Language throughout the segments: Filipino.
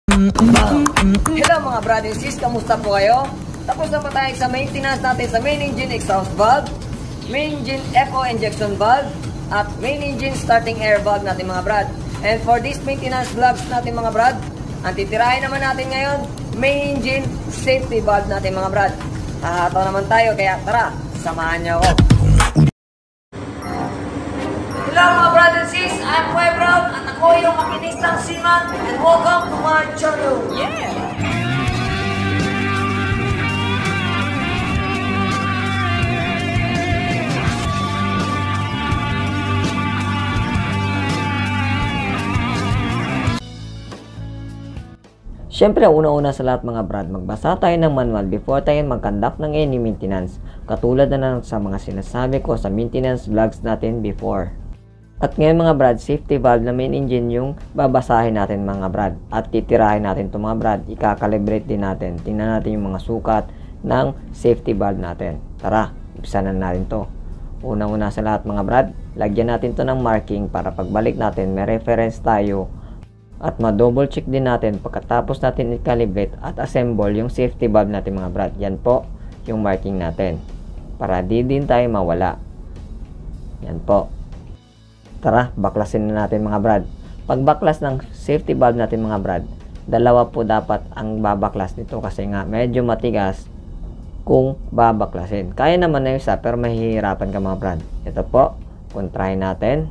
Hello mga brother and sis, kamusta po kayo? Tapos na pa tayo sa maintenance natin sa main engine exhaust valve, main engine FO injection valve, at main engine starting air valve natin mga brad. And for this maintenance vlogs natin mga brad, ang titirahin naman natin ngayon, main engine safety valve natin mga brad. Hahataw naman tayo, kaya tara, samahan niyo ako. Hello mga brother and sis, I'm Kuya Brown at ako yung makinistang seaman and welcome to my channel. Yeah! Siyempre, una-una sa lahat mga brad, magbasa tayo ng manual before tayo mag-conduct ng any maintenance. Katulad na lang sa mga sinasabi ko sa maintenance vlogs natin before. At ngayon mga brad, safety valve na main engine yung babasahin natin mga brad. At titirahin natin ito mga brad, ikakalibrate din natin. Tingnan natin yung mga sukat ng safety valve natin. Tara, ibisan na natin to. Unang-una sa lahat mga brad, lagyan natin to ng marking para pagbalik natin may reference tayo. At ma-double check din natin pagkatapos natin i-calibrate at assemble yung safety valve natin mga brad. Yan po yung marking natin. Para di din tayo mawala. Yan po. Tara, baklasin na natin mga brad. Pag baklas ng safety valve natin mga brad, dalawa po dapat ang babaklas nito kasi nga medyo matigas kung babaklasin. Kaya naman na yung isa pero mahihirapan ka mga brad. Ito po, kontrahin natin.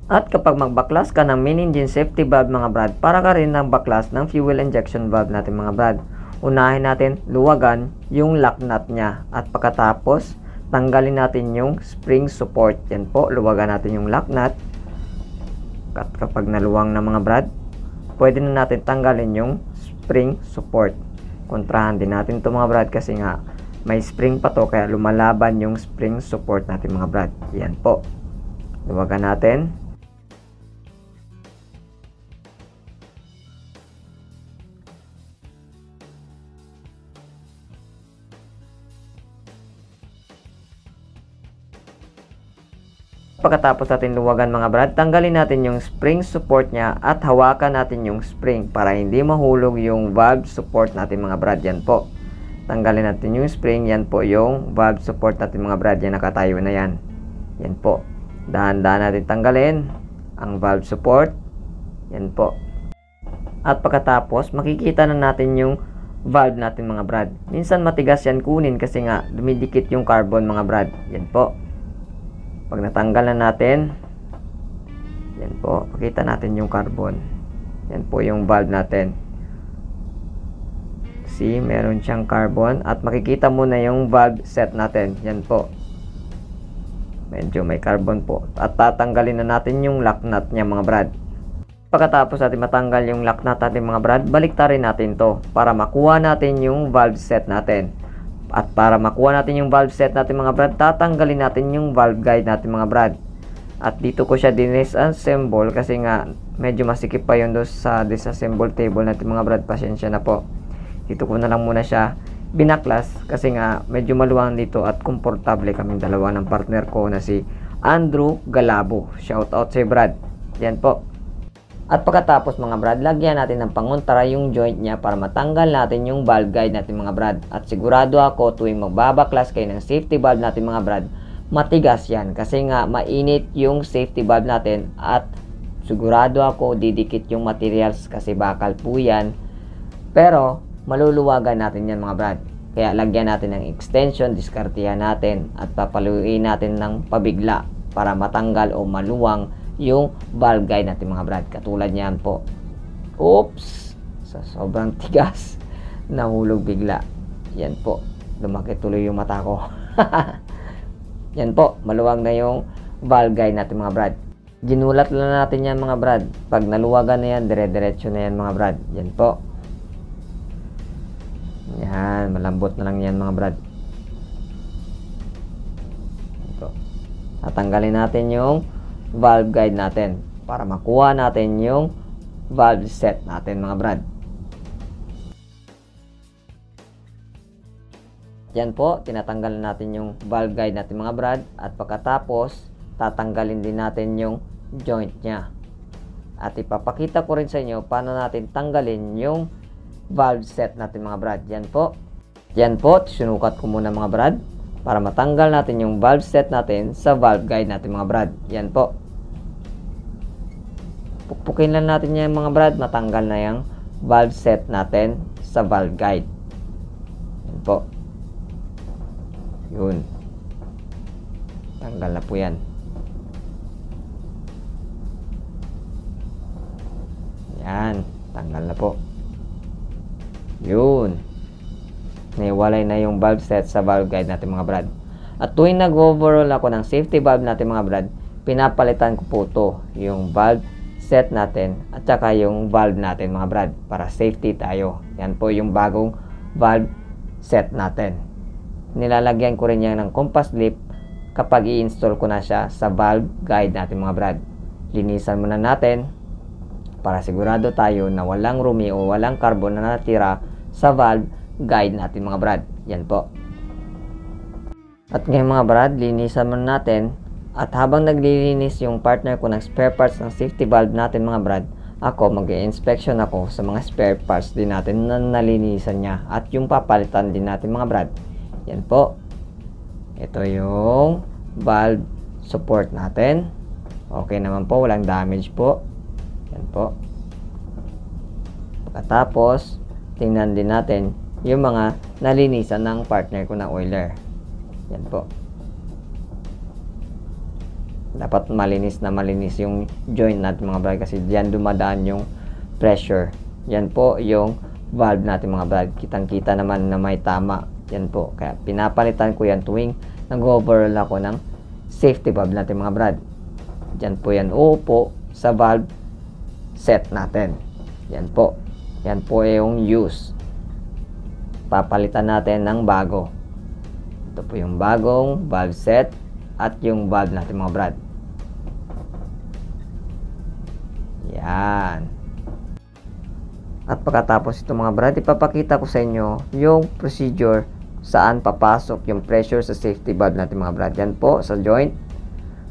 At kapag magbaklas ka ng main engine safety valve mga brad, para ka rin ng baklas ng fuel injection valve natin mga brad. Unahin natin luwagan yung lock nut niya at pagkatapos tanggalin natin yung spring support. Yan po, luwagan natin yung lock nut. At kapag naluwang na mga brad, pwede na natin tanggalin yung spring support. Kontrahan din natin to mga brad kasi nga may spring pa to kaya lumalaban yung spring support natin mga brad. Yan po, luwagan natin. Pagkatapos natin luwagan mga brad, tanggalin natin yung spring support nya at hawakan natin yung spring para hindi mahulog yung valve support natin mga brad. Yan po, tanggalin natin yung spring. Yan po yung valve support natin mga brad. Yan, nakatayo na yan. Yan po, dahan-dahan natin tanggalin ang valve support. Yan po. At pagkatapos makikita na natin yung valve natin mga brad. Minsan matigas yan kunin kasi nga dumidikit yung carbon mga brad. Yan po. Pag natanggal na natin, yan po, pakita natin yung carbon. Yan po yung valve natin. See, meron siyang carbon. At makikita mo na yung valve set natin. Yan po. Medyo may carbon po. At tatanggalin na natin yung lock nut niya mga brad. Pagkatapos natin matanggal yung lock nut natin mga brad, baliktarin natin to para makuha natin yung valve set natin. At para makuha natin yung valve set natin mga brad, tatanggalin natin yung valve guide natin mga brad. At dito ko siya disassemble kasi nga medyo masikip pa yun doon sa disassemble table natin mga brad. Pasensya na po. Dito ko na lang muna siya binaklas kasi nga medyo maluwang dito at komportable kaming dalawa ng partner ko na si Andrew Galabo. Shout out si Brad. Yan po. At pagkatapos mga brad, lagyan natin ng pangontra yung joint niya para matanggal natin yung valve guide natin mga brad. At sigurado ako tuwing magbabaklas kayo ng safety valve natin mga brad, matigas yan kasi nga mainit yung safety valve natin at sigurado ako didikit yung materials kasi bakal po yan. Pero maluluwagan natin yan mga brad. Kaya lagyan natin ng extension, diskartihan natin at papaluin natin ng pabigla para matanggal o maluwang yung valve guide natin mga brad. Katulad niyan po. Oops, sa sobrang tigas nahulog bigla. Yan po, lumaki tuloy yung mata ko. Yan po, maluwag na yung valve guide natin mga brad. Ginulat lang natin yan mga brad. Pag naluwagan na yan, dire-diretso na yan mga brad. Yan po. Yan, malambot na lang yan mga brad. Ito. Tatanggalin natin yung valve guide natin para makuha natin yung valve set natin mga brad. Yan po, tinatanggal natin yung valve guide natin mga brad at pagkatapos tatanggalin din natin yung joint nya. At ipapakita ko rin sa inyo paano natin tanggalin yung valve set natin mga brad. Yan po. Yan po, sinukat ko muna mga brad para matanggal natin yung valve set natin sa valve guide natin mga brad. Yan po. Pukpukin lang natin yan mga brad, matanggal na yung valve set natin sa valve guide. Yan po. Yun. Tanggal na po yan. Yan, tanggal na po. Yun. Naiwalay na yung valve set sa valve guide natin mga brad. At tuwing nag-overhaul ako ng safety valve natin mga brad, pinapalitan ko po to, yung valve set natin at saka yung valve natin mga brad, para safety tayo. Yan po yung bagong valve set natin. Nilalagyan ko rin yan ng compass lip kapag i-install ko na siya sa valve guide natin mga brad. Linisan muna natin para sigurado tayo na walang rumi o walang carbon na natira sa valve guide natin mga brad. Yan po. At ngayon mga brad, linisan muna natin. At habang naglilinis yung partner ko ng spare parts ng safety valve natin mga brad, ako mag-i-inspection ako sa mga spare parts din natin na nalinisan niya at yung papalitan din natin mga brad. Yan po. Ito yung valve support natin. Okay naman po, walang damage po. Yan po. Pagkatapos, tingnan din natin yung mga nalinisan ng partner ko na oiler. Yan po. Dapat malinis na malinis yung joint natin mga brad kasi diyan dumadaan yung pressure. Yan po yung valve natin mga brad. Kitang-kita naman na may tama. Yan po. Kaya pinapalitan ko yan tuwing nag-overhaul ako ng safety valve natin mga brad. Diyan po yan uupo sa valve set natin. Yan po. Yan po yung use. Papalitan natin ng bago. Ito po yung bagong valve set at yung valve natin mga brad. Yan. At pagkatapos ito mga brad, ipapakita ko sa inyo yung procedure saan papasok yung pressure sa safety valve natin mga brad. Yan po sa joint.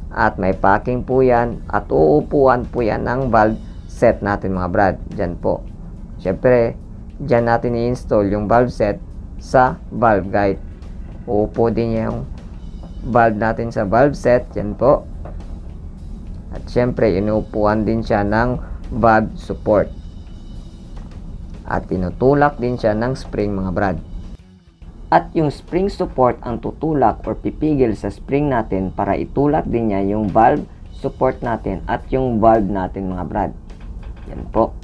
At may packing po yan. At uupuan po yan ng valve set natin mga brad. Yan po. Siyempre, dyan natin i-install yung valve set sa valve guide. Uupo din yung valve natin sa valve set. Yan po. At siyempre, inuupuan din siya ng valve support. At tinutulak din siya ng spring mga brad. At yung spring support ang tutulak or pipigil sa spring natin para itulak din niya yung valve support natin at yung valve natin mga brad. Yan po.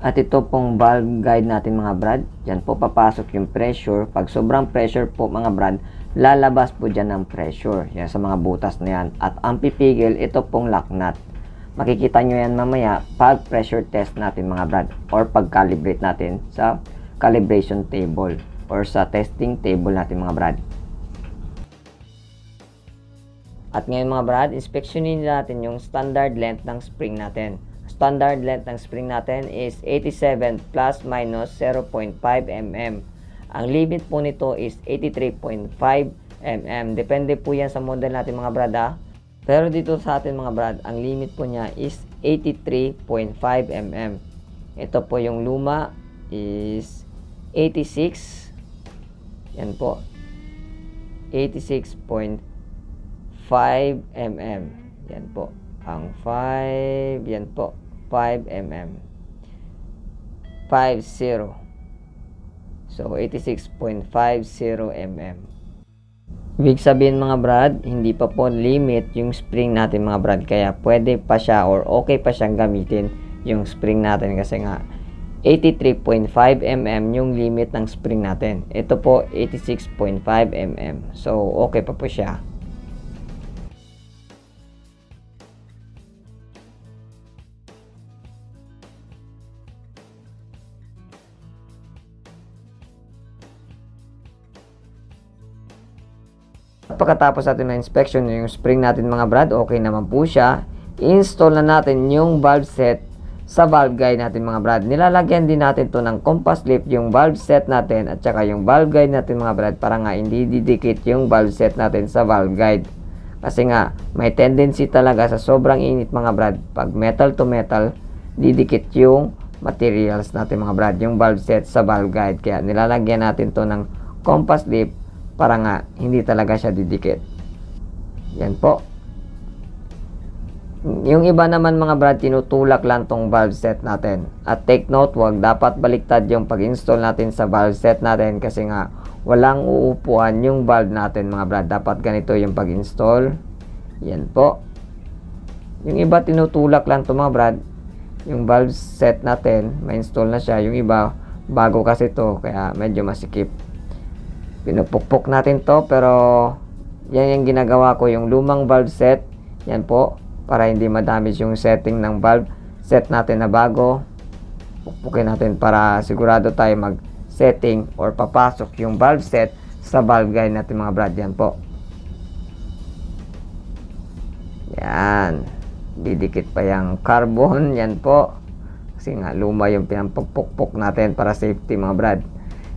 At ito pong valve guide natin mga brad. Yan po papasok yung pressure. Pag sobrang pressure po mga brad, lalabas po dyan ng pressure. Yan sa mga butas na yan. At ang pipigil, ito pong lock nut. Makikita nyo yan mamaya pag pressure test natin mga brad. Or pag calibrate natin sa calibration table. Or sa testing table natin mga brad. At ngayon mga brad, inspeksyonin natin yung standard length ng spring natin. Standard length ng spring natin is 87 plus minus 0.5 mm. Ang limit po nito is 83.5 mm. Depende po yan sa model natin mga brad ha. Pero dito sa atin mga brad, ang limit po niya is 83.5 mm. Ito po yung luma is 86. Yan po. 86.5 mm. Yan po. Ang 5, yan po. 5 mm. 50. So, 86.50 mm. Ibig sabihin mga brad, hindi pa po limit yung spring natin mga brad. Kaya pwede pa siya or okay pa siyang gamitin yung spring natin. Kasi nga, 83.5 mm yung limit ng spring natin. Ito po, 86.5 mm. So, okay pa po siya. Pagkatapos natin na inspection yung spring natin mga brad, okay naman po siya. I-install na natin yung valve set sa valve guide natin mga brad. Nilalagyan din natin to ng compass lip yung valve set natin at saka yung valve guide natin mga brad para nga hindi didikit yung valve set natin sa valve guide. Kasi nga, may tendency talaga sa sobrang init mga brad, pag metal to metal, didikit yung materials natin mga brad, yung valve set sa valve guide. Kaya nilalagyan natin to ng compass lip para nga hindi talaga siya didikit. Yan po. Yung iba naman mga brad, tinutulak lang tong valve set natin. At take note, wag dapat baliktad yung pag-install natin sa valve set natin kasi nga walang uupuan yung valve natin mga brad. Dapat ganito yung pag-install. Yan po. Yung iba tinutulak lang to mga brad. Yung valve set natin, may install na siya. Yung iba, bago kasi to, kaya medyo masikip. Pinupukpok natin to, pero yan yung ginagawa ko, yung lumang valve set. Yan po, para hindi madamage yung setting ng valve set natin na bago. Pukpukin natin para sigurado tayo mag-setting or papasok yung valve set sa valve guide natin mga brad. Yan po. Yan. Didikit pa yung carbon. Yan po. Kasi nga luma yung pinampukpok natin para safety mga brad.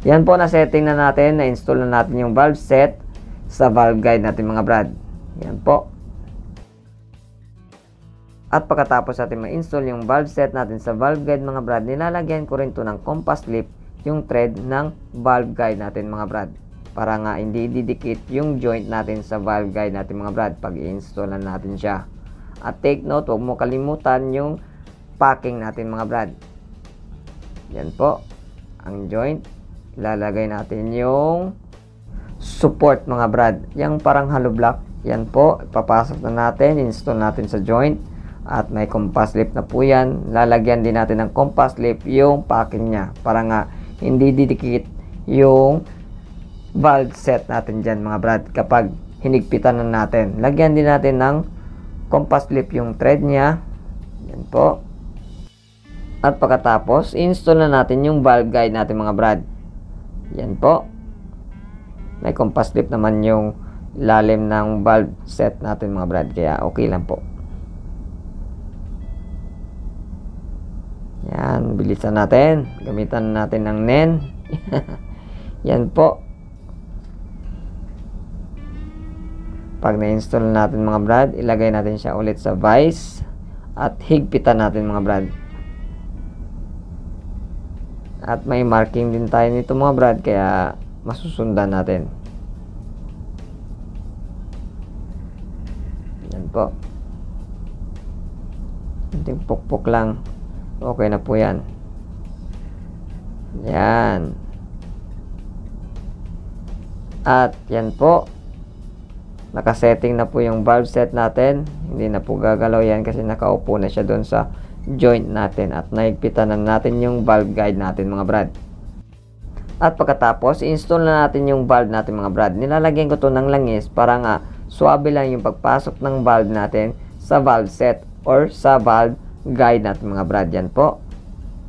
Yan po, na-setting na natin. Na-install na natin yung valve set sa valve guide natin mga brad. Yan po. At pagkatapos natin ma-install yung valve set natin sa valve guide mga brad, nilalagyan ko rin to ng compass lip yung thread ng valve guide natin mga brad. Para nga hindi didikit yung joint natin sa valve guide natin mga brad pag i-install na natin siya. At take note, huwag mo kalimutan yung packing natin mga brad. Yan po. Ang joint. Ilalagay natin yung support mga brad. Yung parang hollow block. Yan po. Ipapasok na natin. Install natin sa joint. At may compass lip na po yan. Lalagyan din natin ng compass lip yung packing niya. Para nga hindi didikit yung valve set natin dyan mga brad. Kapag hinigpitan na natin. Lagyan din natin ng compass lip yung thread niya. Yan po. At pagkatapos, install na natin yung valve guide natin mga brad. Yan po. May compass lip naman yung lalim ng valve set natin mga brad. Kaya okay lang po. Yan, bilisan natin. Gamitan natin ng NEN. Yan po. Pag na-install natin mga brad, ilagay natin siya ulit sa vise at higpitan natin mga brad. At may marking din tayo nito mga brad, kaya masusundan natin. Yan po. Kunting pukpok lang. Okay na po yan. Yan. At yan po. Nakasetting na po yung valve set natin. Hindi na po gagalaw yan kasi nakaupo na siya doon sa joint natin. At naigpitan na natin yung valve guide natin mga brad. At pagkatapos, install na natin yung valve natin mga brad. Nilalagyan ko to ng langis para nga suwabe lang yung pagpasok ng valve natin sa valve set or sa valve guide natin mga brad. Yan po.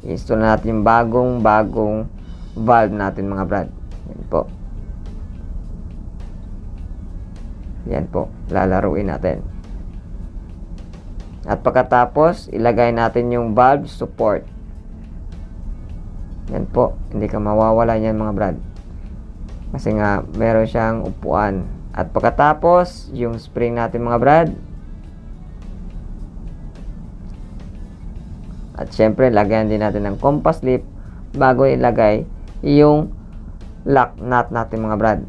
Install na natin yung bagong valve natin mga brad. Yan po. Yan po. Lalaruin natin. At pagkatapos, ilagay natin yung valve support. Yan po. Hindi ka mawawala yan mga brad. Kasi nga, meron siyang upuan. At pagkatapos, yung spring natin mga brad. At syempre, lagyan din natin ng compass lip bago ilagay yung lock nut natin mga brad.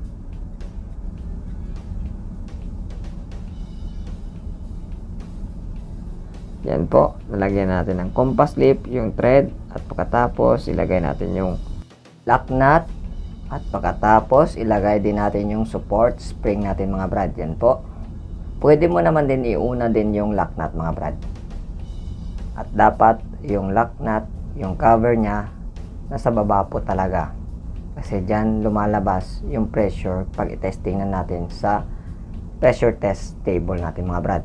Yan po, nalagyan natin ng compass lip, yung thread, at pagkatapos ilagay natin yung lock nut, at pagkatapos ilagay din natin yung support spring natin mga brad. Yan po. Pwede mo naman din iuna din yung lock nut mga brad. At dapat yung lock nut, yung cover niya, nasa baba po talaga. Kasi dyan lumalabas yung pressure pag i-testing na natin sa pressure test table natin mga brad.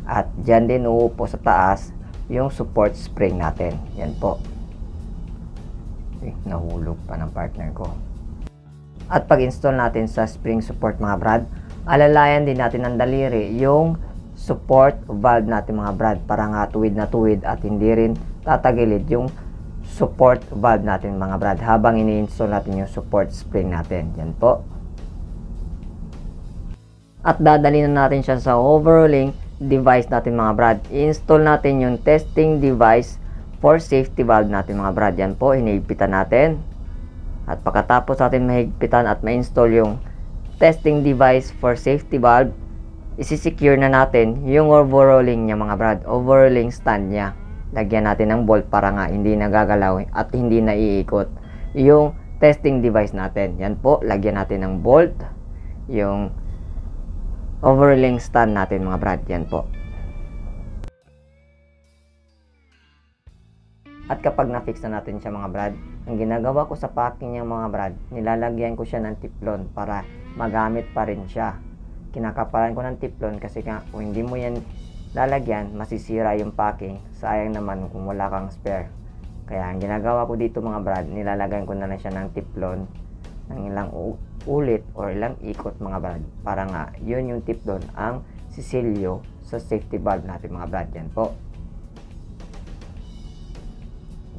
At dyan din uupo sa taas yung support spring natin. Yan po. Nahulog pa ng partner ko. At pag install natin sa spring support mga brad, alalayan din natin ng daliri yung support valve natin mga brad para nga tuwid na tuwid at hindi rin tatagilid yung support valve natin mga brad habang ini-install natin yung support spring natin. Yan po. At dadalhin na natin siya sa overhauling device natin mga brad. I-install natin yung testing device for safety valve natin mga brad. Yan po, hinihigpitan natin. At pagkatapos natin mahigpitan at ma-install yung testing device for safety valve, isi-secure na natin yung overhauling niya mga brad, overhauling stand niya. Lagyan natin ng bolt para nga hindi nagagalaw at hindi naiikot yung testing device natin. Yan po, lagyan natin ng bolt yung overhauling stand natin mga brad. Yan po. At kapag na-fix na natin siya mga brad, ang ginagawa ko sa packing niya mga brad, nilalagyan ko siya ng tiplon para magamit pa rin siya. Kinakapalan ko ng tiplon kasi nga kung hindi mo yan lalagyan, masisira yung packing. Sayang naman kung wala kang spare. Kaya ang ginagawa ko dito mga brad, nilalagyan ko na lang siya ng tiplon ng ilang ulit or ilang ikot mga brad, para nga yun yung tiplon ang sisilyo sa safety valve natin mga brad. Yan po.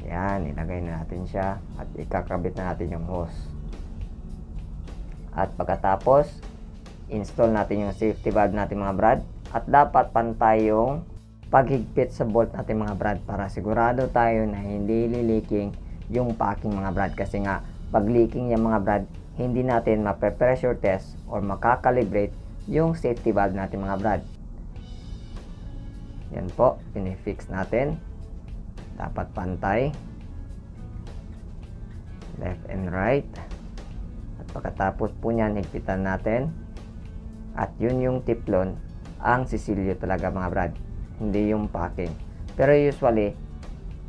Yan, ilagay na natin siya at ikakabit na natin yung hose. At pagkatapos, install natin yung safety valve natin mga brad. At dapat pantay yung paghigpit sa bolt natin mga brad para sigurado tayo na hindi leaking yung packing mga brad. Kasi nga, pag leaking yung mga brad, hindi natin mape-pressure test or makakalibrate yung safety valve natin mga brad. Yan po, pinifix natin. Dapat pantay, left and right. At pagkatapos po niyan, higpitan natin. At yun yung tiplon ang sisilyo talaga mga brad, hindi yung packing. Pero usually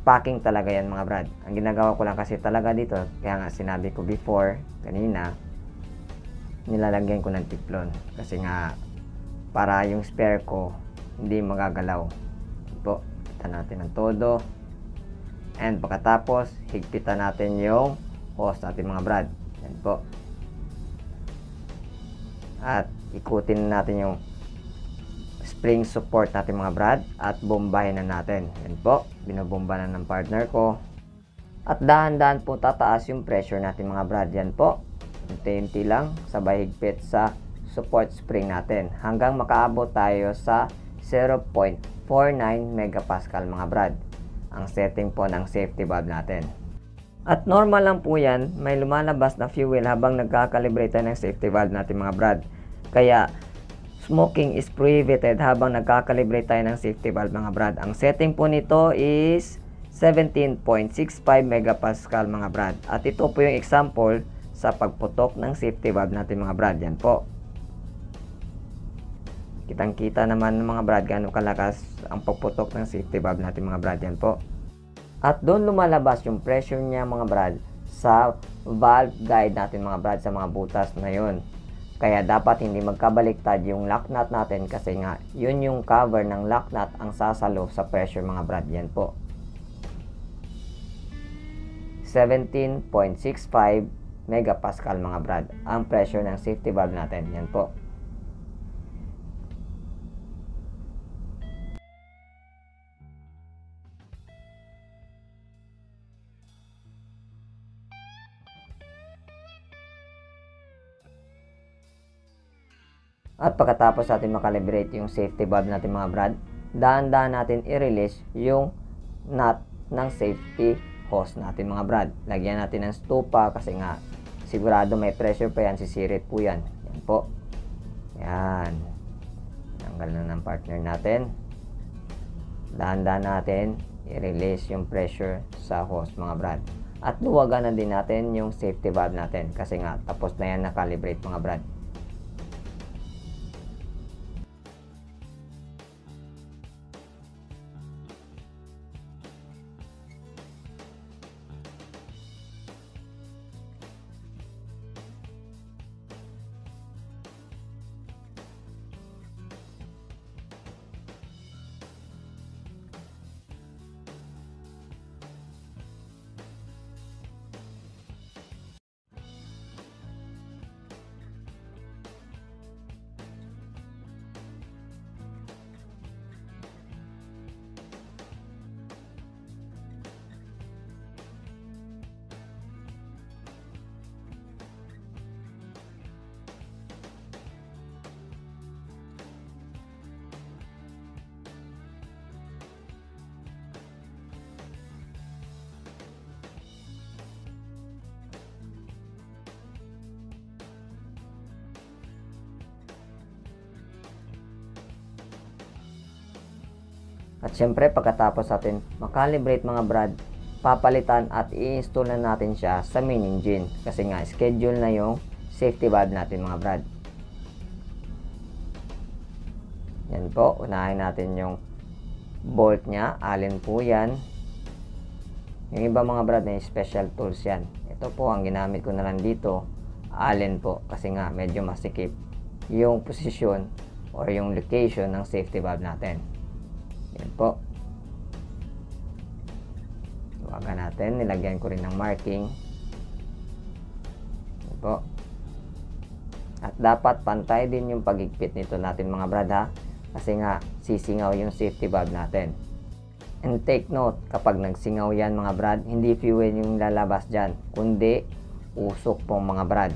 packing talaga yan mga brad. Ang ginagawa ko lang kasi talaga dito, kaya nga sinabi ko before kanina, nilalagyan ko ng tiplon kasi nga para yung spare ko hindi magagalaw. Po, higpitan natin ng todo. And pagkatapos, higpitan natin yung hose natin mga brad. Yan po. At ikutin natin yung spring support natin mga brad at bombahin na natin. Yan po. Binobomba na ng partner ko. At dahan-dahan po tataas yung pressure natin mga brad. Yan po. Unti-unti lang sabay higpit sa support spring natin hanggang makaabot tayo sa 0.49 megapascal mga brad, ang setting po ng safety valve natin. At normal lang po yan, may lumalabas na fuel habang nagkakalibrate tayo ng safety valve natin mga brad. Kaya smoking is prohibited habang nagkakalibrate tayo ng safety valve mga brad. Ang setting po nito is 17.65 megapascal mga brad. At ito po yung example sa pagputok ng safety valve natin mga brad. Yan po. Kitang-kita naman mga brad gaano kalakas ang pagputok ng safety valve natin mga brad. Yan po. At doon lumalabas yung pressure niya mga brad sa valve guide natin mga brad, sa mga butas na yun. Kaya dapat hindi magkabaliktad yung lock nut natin kasi nga yun yung cover ng lock nut ang sasalo sa pressure mga brad. Yan po. 17.65 megapascal mga brad ang pressure ng safety valve natin. Yan po. At pagkatapos natin makalibrate yung safety valve natin mga brad, dahan-dahan natin i-release yung nut ng safety hose natin mga brad. Lagyan natin ng stupa kasi nga sigurado may pressure pa yan, sisirit po yan. Yan po. Yan. Tanggal na ng partner natin. Dahan-dahan natin i-release yung pressure sa hose mga brad. At luwagan na din natin yung safety valve natin kasi nga tapos na yan na-calibrate mga brad. At syempre, pagkatapos natin makalibrate mga brad, papalitan at i-install na natin siya sa main engine. Kasi nga, schedule na yung safety valve natin mga brad. Yan po, unahin natin yung bolt nya. Allen po yan. Yung iba mga brad, may special tools yan. Ito po, ang ginamit ko na lang dito, Allen po. Kasi nga, medyo masikip yung posisyon or yung location ng safety valve natin. Yan po. Huwagan natin. Nilagyan ko rin ng marking. Yan po. At dapat pantay din yung pagigpit nito natin mga brad ha. Kasi nga sisingaw yung safety valve natin. And take note, kapag nagsingaw yan mga brad, hindi fuel yung lalabas dyan, kundi usok pong mga brad.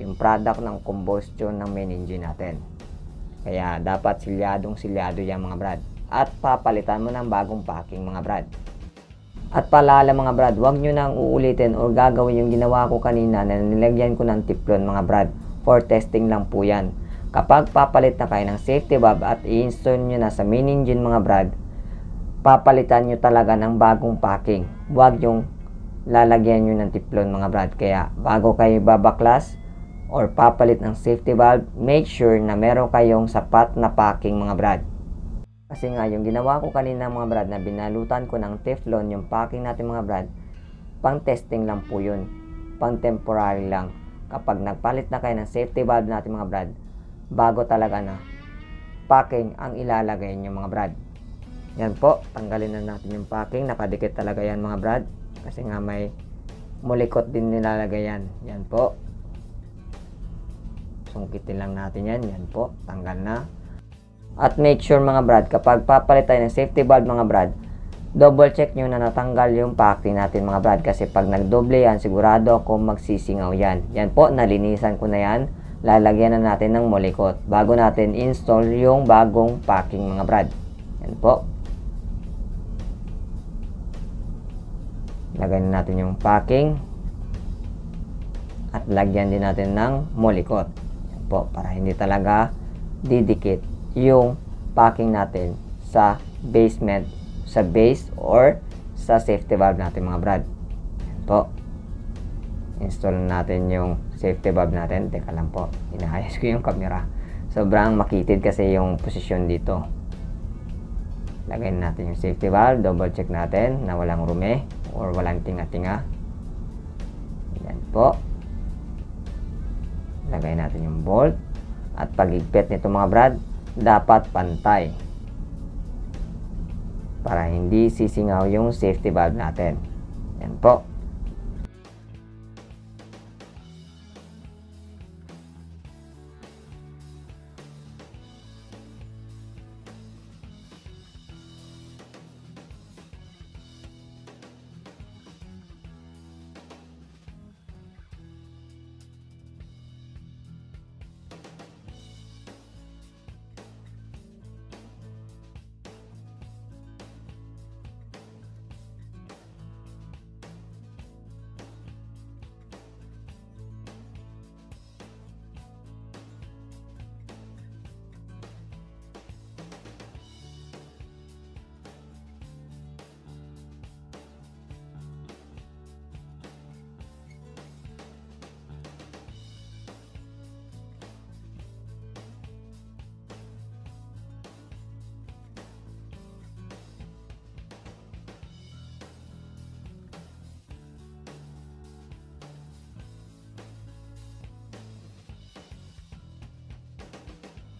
Yung product ng combustion ng main engine natin. Kaya dapat silyado yan mga brad. At papalitan mo ng bagong packing mga brad. At paalala mga brad, huwag nyo nang uulitin o gagawin yung ginawa ko kanina na nilagyan ko ng teflon mga brad. For testing lang po yan. Kapag papalit na kayo ng safety valve at i-install nyo na sa main engine mga brad, papalitan nyo talaga ng bagong packing. Huwag yung lalagyan nyo ng teflon mga brad. Kaya bago kayo babaklas or papalit ng safety valve, make sure na meron kayong sapat na packing mga brad. Kasi nga, yung ginawa ko kanina mga brad na binalutan ko ng teflon yung packing natin mga brad, pang testing lang po yun. Pang temporary lang. Kapag nagpalit na kayo ng safety valve natin mga brad, bago talaga na packing ang ilalagay nyo mga brad. Yan po, tanggalin na natin yung packing. Nakadikit talaga yan mga brad. Kasi nga may mulikot din nilalagay yan. Yan po. Sungkitin lang natin yan. Yan po, tanggal na. At make sure mga brad, kapag papalit tayo ng safety valve mga brad, double check nyo na natanggal yung packing natin mga brad. Kasi pag nagdoble yan, sigurado ako magsisingaw yan. Yan po, nalinisan ko na yan. Lalagyan na natin ng mulikot bago natin install yung bagong packing mga brad. Yan po. Lagyan natin yung packing. At lagyan din natin ng mulikot. Yan po, para hindi talaga didikit yung packing natin sa basement, sa base or sa safety valve natin mga brad. Yan po. Install natin yung safety valve natin. Teka lang po, inaayos ko yung camera. Sobrang makitid kasi yung posisyon dito. Lagyan natin yung safety valve. Double check natin na walang rumi or walang tinga-tinga. Yan po. Lagay natin yung bolt. At pag-igpit nito mga brad, dapat pantay para hindi sisingaw yung safety valve natin. Yan po.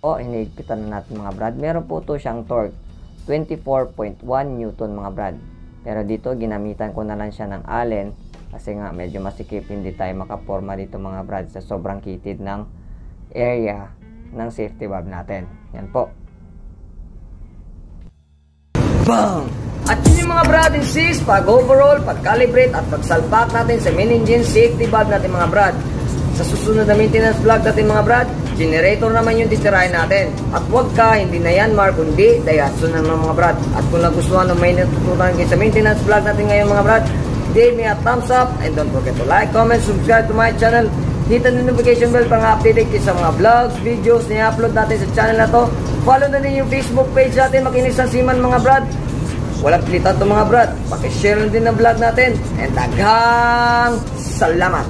O, inigpitan na natin mga brad. Meron po to siyang torque 24.1 Newton mga brad. Pero dito ginamitan ko na lang siya ng Allen kasi nga medyo masikip, hindi tayo makaporma dito mga brad sa sobrang kitid ng area ng safety valve natin. Yan po. Bang! At yun yung mga brad and sis, pag overall, pag calibrate at pagsalpak natin sa main engine safety valve natin mga brad. Sa susunod na maintenance vlog natin mga brad, generator naman yung titirahin natin. At huwag ka, hindi na yan Mark, kundi Daihatsu na mga brad. At kung nagustuhan o may natutunan kayo sa maintenance vlog natin ngayon mga brad, give me a thumbs up and don't forget to like, comment, subscribe to my channel. hit the notification bell para update kayo sa mga vlogs, videos na i-upload natin sa channel na to. Follow na din yung Facebook page natin, Makinis ng Seaman mga brad. Walang pilitan to mga brad. Pakishare din ang vlog natin. And daghang salamat.